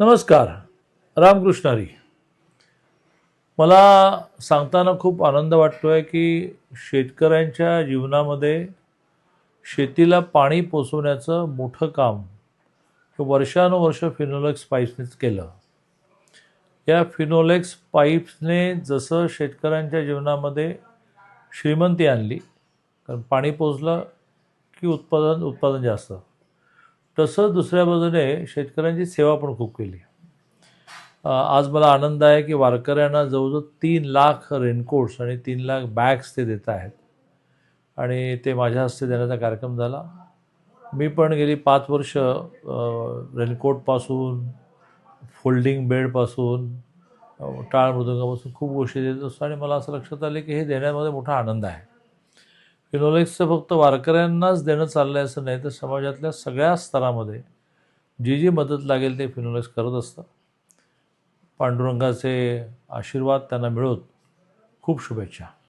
नमस्कार. रामकृष्णारी. मला सांगताना खूप आनंद वाटतो आहे की शेतकऱ्यांच्या जीवनामध्ये शेतीला पाणी पोचवण्याचं मोठं काम वर्षानुवर्ष फिनोलेक्स पाईप्सनेच केलं. या फिनोलेक्स पाईप्सने जसं शेतकऱ्यांच्या जीवनामध्ये श्रीमंती आणली, कारण पाणी पोचलं की उत्पादन जास्त, तसं दुसऱ्या बाजूने शेतकऱ्यांची सेवा पण खूप केली. आज मला आनंद आहे की वारकऱ्यांना जवळजवळ 3 लाख रेनकोट्स आणि 3 लाख बॅग्स ते देत आहेत आणि ते माझ्या हस्ते देण्याचा कार्यक्रम झाला. मी पण गेली 5 वर्ष रेनकोटपासून, फोल्डिंग बेडपासून, टाळ मृदंगापासून खूप गोष्टी देत असतो आणि मला असं लक्षात आलं की हे देण्यामध्ये मोठा आनंद आहे. फिनोलेक्सचं फक्त वारकऱ्यांनाच देणं चाललं आहे असं नाही, तर समाजातल्या सगळ्या स्तरामध्ये जी जी मदत लागेल ते फिनोलेक्स करत असतं. पांडुरंगाचे आशीर्वाद त्यांना मिळोत. खूप शुभेच्छा.